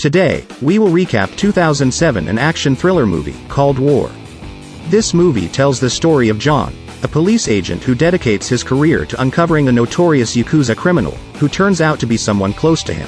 Today, we will recap 2007 an action thriller movie called War. This movie tells the story of John, a police agent who dedicates his career to uncovering a notorious Yakuza criminal, who turns out to be someone close to him.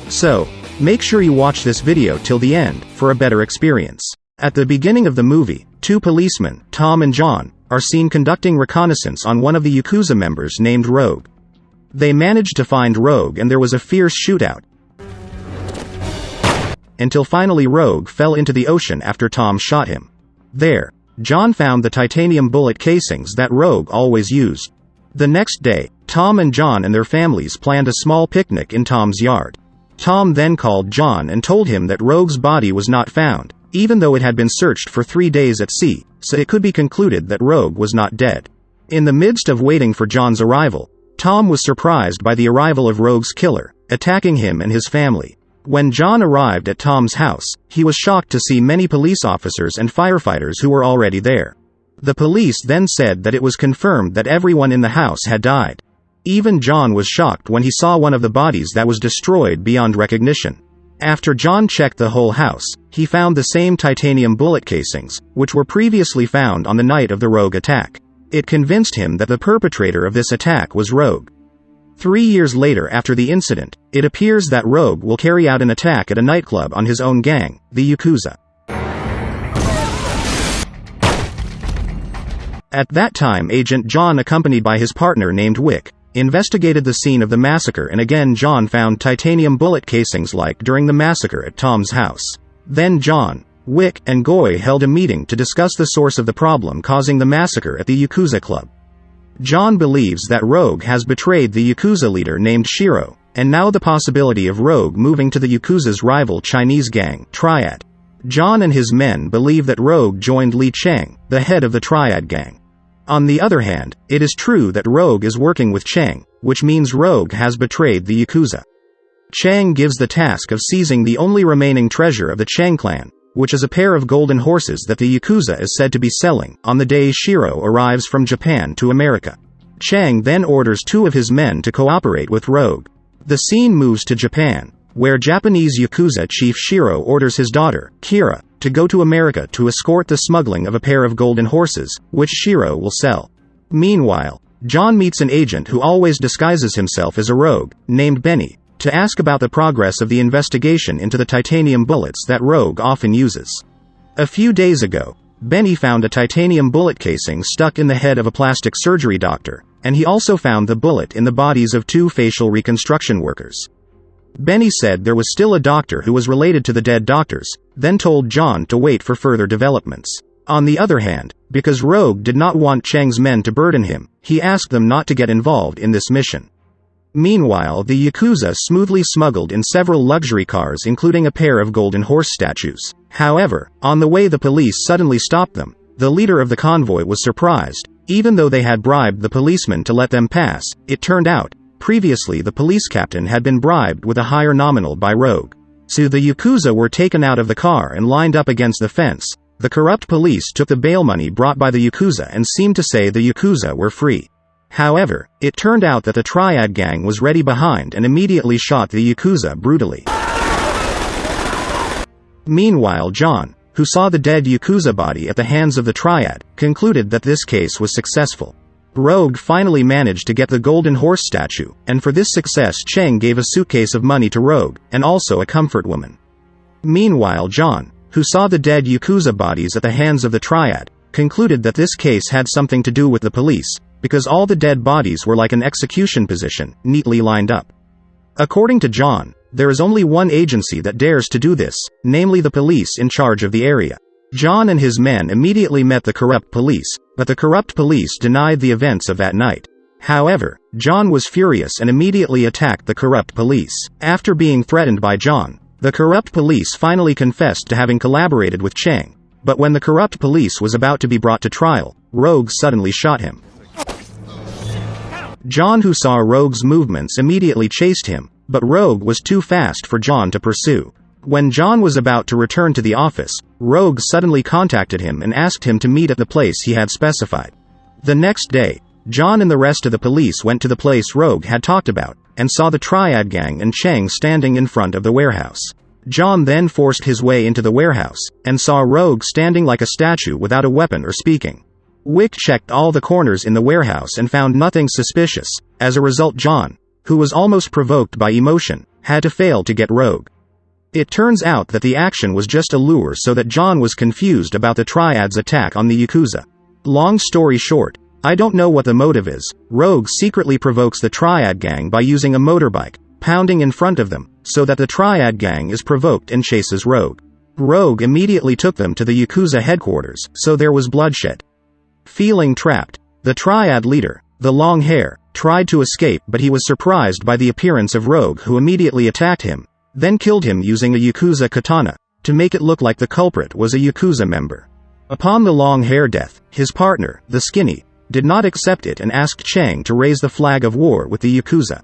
So, make sure you watch this video till the end, for a better experience. At the beginning of the movie, two policemen, Tom and John, are seen conducting reconnaissance on one of the Yakuza members named Rogue. They managed to find Rogue and there was a fierce shootout, until finally Rogue fell into the ocean after Tom shot him. There, John found the titanium bullet casings that Rogue always used. The next day, Tom and John and their families planned a small picnic in Tom's yard. Tom then called John and told him that Rogue's body was not found, even though it had been searched for 3 days at sea, so it could be concluded that Rogue was not dead. In the midst of waiting for John's arrival, Tom was surprised by the arrival of Rogue's killer, attacking him and his family. When John arrived at Tom's house, he was shocked to see many police officers and firefighters who were already there. The police then said that it was confirmed that everyone in the house had died. Even John was shocked when he saw one of the bodies that was destroyed beyond recognition. After John checked the whole house, he found the same titanium bullet casings, which were previously found on the night of the Rogue attack. It convinced him that the perpetrator of this attack was Rogue. 3 years later after the incident, it appears that Rogue will carry out an attack at a nightclub on his own gang, the Yakuza. At that time Agent John, accompanied by his partner named Wick, investigated the scene of the massacre, and again John found titanium bullet casings like during the massacre at Tom's house. Then John, Wick, and Goy held a meeting to discuss the source of the problem causing the massacre at the Yakuza club. John believes that Rogue has betrayed the Yakuza leader named Shiro, and now the possibility of Rogue moving to the Yakuza's rival Chinese gang, Triad. John and his men believe that Rogue joined Li Chang, the head of the Triad gang. On the other hand, it is true that Rogue is working with Chang, which means Rogue has betrayed the Yakuza. Chang gives the task of seizing the only remaining treasure of the Chang clan, which is a pair of golden horses that the Yakuza is said to be selling, on the day Shiro arrives from Japan to America. Chang then orders 2 of his men to cooperate with Rogue. The scene moves to Japan, where Japanese Yakuza chief Shiro orders his daughter, Kira, to go to America to escort the smuggling of a pair of golden horses, which Shiro will sell. Meanwhile, John meets an agent who always disguises himself as a rogue, named Benny, to ask about the progress of the investigation into the titanium bullets that Rogue often uses. A few days ago, Benny found a titanium bullet casing stuck in the head of a plastic surgery doctor, and he also found the bullet in the bodies of 2 facial reconstruction workers. Benny said there was still a doctor who was related to the dead doctors, then told John to wait for further developments. On the other hand, because Rogue did not want Chang's men to burden him, he asked them not to get involved in this mission. Meanwhile, the Yakuza smoothly smuggled in several luxury cars, including a pair of golden horse statues. However, on the way the police suddenly stopped them. The leader of the convoy was surprised. Even though they had bribed the policemen to let them pass, it turned out, previously the police captain had been bribed with a higher nominal by Rogue. So the Yakuza were taken out of the car and lined up against the fence. The corrupt police took the bail money brought by the Yakuza and seemed to say the Yakuza were free. However, it turned out that the Triad gang was ready behind and immediately shot the Yakuza brutally. Meanwhile John, who saw the dead Yakuza body at the hands of the Triad, concluded that this case was successful. Rogue finally managed to get the golden horse statue, and for this success Chang gave a suitcase of money to Rogue, and also a comfort woman. Meanwhile John, who saw the dead Yakuza bodies at the hands of the Triad, concluded that this case had something to do with the police, because all the dead bodies were like an execution position, neatly lined up. According to John, there is only one agency that dares to do this, namely the police in charge of the area. John and his men immediately met the corrupt police, but the corrupt police denied the events of that night. However, John was furious and immediately attacked the corrupt police. After being threatened by John, the corrupt police finally confessed to having collaborated with Chang, but when the corrupt police was about to be brought to trial, Rogue suddenly shot him. John, who saw Rogue's movements, immediately chased him, but Rogue was too fast for John to pursue. When John was about to return to the office, Rogue suddenly contacted him and asked him to meet at the place he had specified. The next day, John and the rest of the police went to the place Rogue had talked about, and saw the Triad gang and Chang standing in front of the warehouse. John then forced his way into the warehouse, and saw Rogue standing like a statue without a weapon or speaking. Wick checked all the corners in the warehouse and found nothing suspicious. As a result, John, who was almost provoked by emotion, had to fail to get Rogue. It turns out that the action was just a lure so that John was confused about the Triad's attack on the Yakuza. Long story short, I don't know what the motive is. Rogue secretly provokes the Triad gang by using a motorbike, pounding in front of them, so that the Triad gang is provoked and chases Rogue. Rogue immediately took them to the Yakuza headquarters, so there was bloodshed. Feeling trapped, the Triad leader, the long hair, tried to escape, but he was surprised by the appearance of Rogue, who immediately attacked him, then killed him using a Yakuza katana, to make it look like the culprit was a Yakuza member. Upon the long hair death, his partner, the skinny, did not accept it and asked Chang to raise the flag of war with the Yakuza.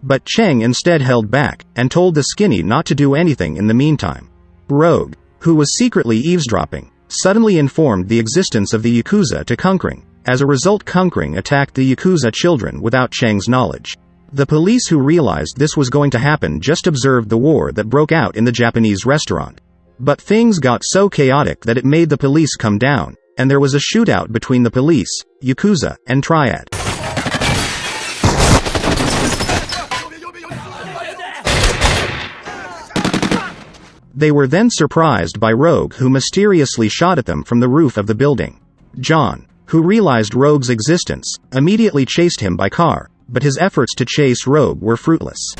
But Chang instead held back, and told the skinny not to do anything in the meantime. Rogue, who was secretly eavesdropping, suddenly informed the existence of the Yakuza to Kunkring. As a result, Kunkring attacked the Yakuza children without Chang's knowledge. The police, who realized this was going to happen, just observed the war that broke out in the Japanese restaurant. But things got so chaotic that it made the police come down, and there was a shootout between the police, Yakuza, and Triad. They were then surprised by Rogue, who mysteriously shot at them from the roof of the building. John, who realized Rogue's existence, immediately chased him by car, but his efforts to chase Rogue were fruitless.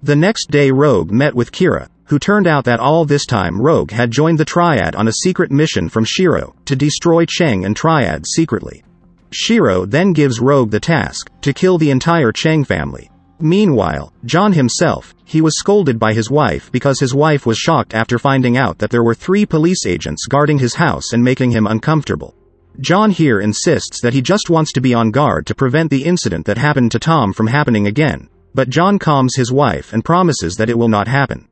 The next day, Rogue met with Kira, who turned out that all this time Rogue had joined the Triad on a secret mission from Shiro, to destroy Chang and Triad secretly. Shiro then gives Rogue the task, to kill the entire Chang family. Meanwhile, John himself, he was scolded by his wife because his wife was shocked after finding out that there were 3 police agents guarding his house and making him uncomfortable. John here insists that he just wants to be on guard to prevent the incident that happened to Tom from happening again, but John calms his wife and promises that it will not happen.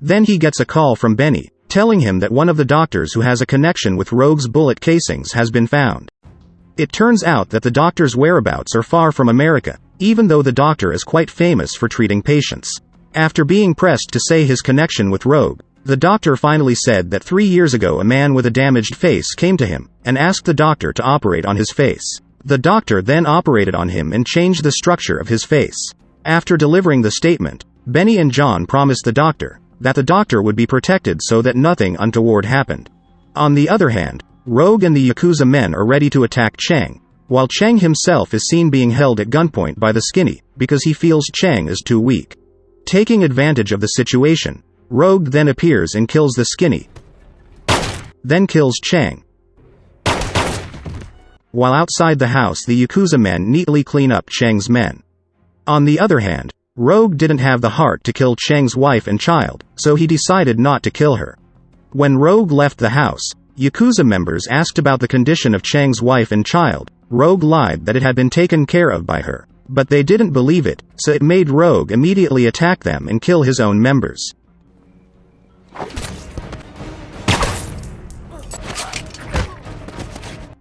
Then he gets a call from Benny, telling him that one of the doctors who has a connection with Rogue's bullet casings has been found. It turns out that the doctor's whereabouts are far from America, even though the doctor is quite famous for treating patients. After being pressed to say his connection with Rogue, the doctor finally said that 3 years ago a man with a damaged face came to him, and asked the doctor to operate on his face. The doctor then operated on him and changed the structure of his face. After delivering the statement, Benny and John promised the doctor that the doctor would be protected so that nothing untoward happened. On the other hand, Rogue and the Yakuza men are ready to attack Chang, while Chang himself is seen being held at gunpoint by the skinny, because he feels Chang is too weak. Taking advantage of the situation, Rogue then appears and kills the skinny, then kills Chang. While outside the house, the Yakuza men neatly clean up Chang's men. On the other hand, Rogue didn't have the heart to kill Chang's wife and child, so he decided not to kill her. When Rogue left the house, Yakuza members asked about the condition of Chang's wife and child. Rogue lied that it had been taken care of by her, but they didn't believe it, so it made Rogue immediately attack them and kill his own members.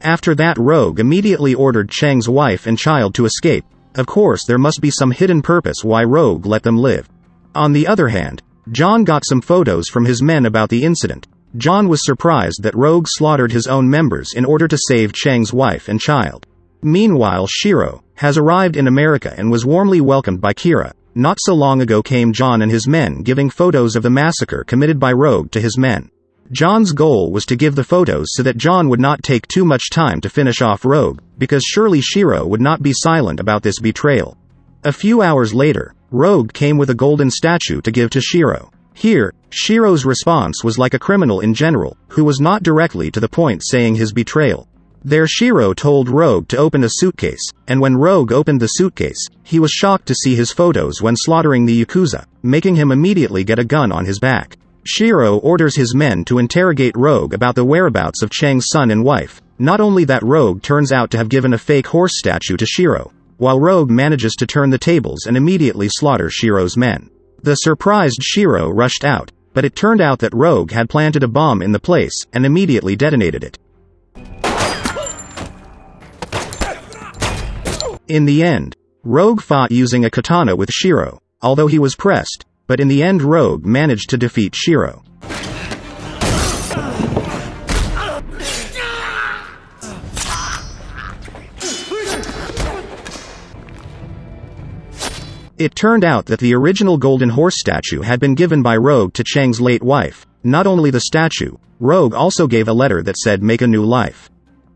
After that, Rogue immediately ordered Chang's wife and child to escape. Of course, there must be some hidden purpose why Rogue let them live. On the other hand, John got some photos from his men about the incident. John was surprised that Rogue slaughtered his own members in order to save Chang's wife and child. Meanwhile, Shiro has arrived in America and was warmly welcomed by Kira. Not so long ago came John and his men giving photos of the massacre committed by Rogue to his men. John's goal was to give the photos so that John would not take too much time to finish off Rogue, because surely Shiro would not be silent about this betrayal. A few hours later, Rogue came with a golden statue to give to Shiro. Here, Shiro's response was like a criminal in general, who was not directly to the point saying his betrayal. There Shiro told Rogue to open a suitcase, and when Rogue opened the suitcase, he was shocked to see his photos when slaughtering the Yakuza, making him immediately get a gun on his back. Shiro orders his men to interrogate Rogue about the whereabouts of Chang's son and wife. Not only that, Rogue turns out to have given a fake horse statue to Shiro, while Rogue manages to turn the tables and immediately slaughter Shiro's men. The surprised Shiro rushed out, but it turned out that Rogue had planted a bomb in the place and immediately detonated it. In the end, Rogue fought using a katana with Shiro, although he was pressed, but in the end Rogue managed to defeat Shiro. It turned out that the original golden horse statue had been given by Rogue to Chang's late wife. Not only the statue, Rogue also gave a letter that said make a new life.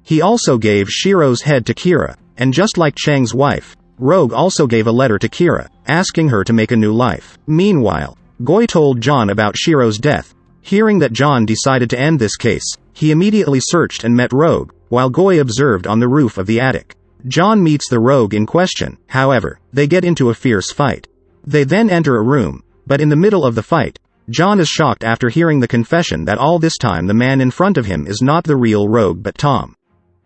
He also gave Shiro's head to Kira, and just like Chang's wife, Rogue also gave a letter to Kira, asking her to make a new life. Meanwhile, Goi told John about Shiro's death. Hearing that John decided to end this case, he immediately searched and met Rogue, while Goi observed on the roof of the attic. John meets the Rogue in question, however, they get into a fierce fight. They then enter a room, but in the middle of the fight, John is shocked after hearing the confession that all this time the man in front of him is not the real Rogue but Tom.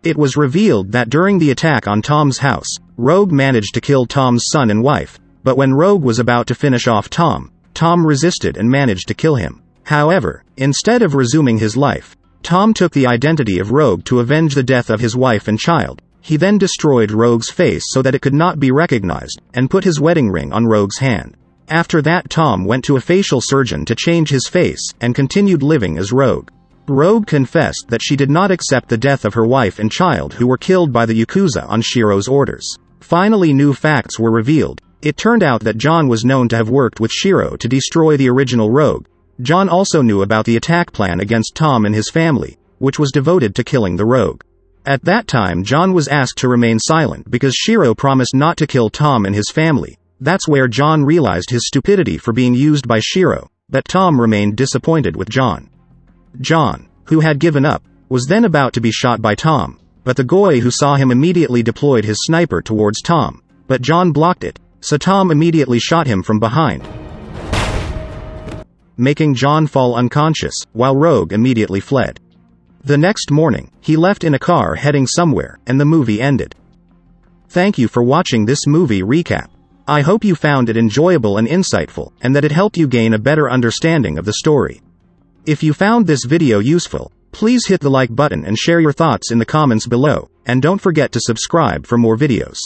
It was revealed that during the attack on Tom's house, Rogue managed to kill Tom's son and wife, but when Rogue was about to finish off Tom, Tom resisted and managed to kill him. However, instead of resuming his life, Tom took the identity of Rogue to avenge the death of his wife and child. He then destroyed Rogue's face so that it could not be recognized, and put his wedding ring on Rogue's hand. After that Tom went to a facial surgeon to change his face, and continued living as Rogue. Rogue confessed that she did not accept the death of her wife and child who were killed by the Yakuza on Shiro's orders. Finally new facts were revealed. It turned out that John was known to have worked with Shiro to destroy the original Rogue. John also knew about the attack plan against Tom and his family, which was devoted to killing the Rogue. At that time John was asked to remain silent because Shiro promised not to kill Tom and his family. That's where John realized his stupidity for being used by Shiro, but Tom remained disappointed with John. John, who had given up, was then about to be shot by Tom, but the Goi who saw him immediately deployed his sniper towards Tom, but John blocked it, so Tom immediately shot him from behind, making John fall unconscious, while Rogue immediately fled. The next morning, he left in a car heading somewhere, and the movie ended. Thank you for watching this movie recap. I hope you found it enjoyable and insightful, and that it helped you gain a better understanding of the story. If you found this video useful, please hit the like button and share your thoughts in the comments below, and don't forget to subscribe for more videos.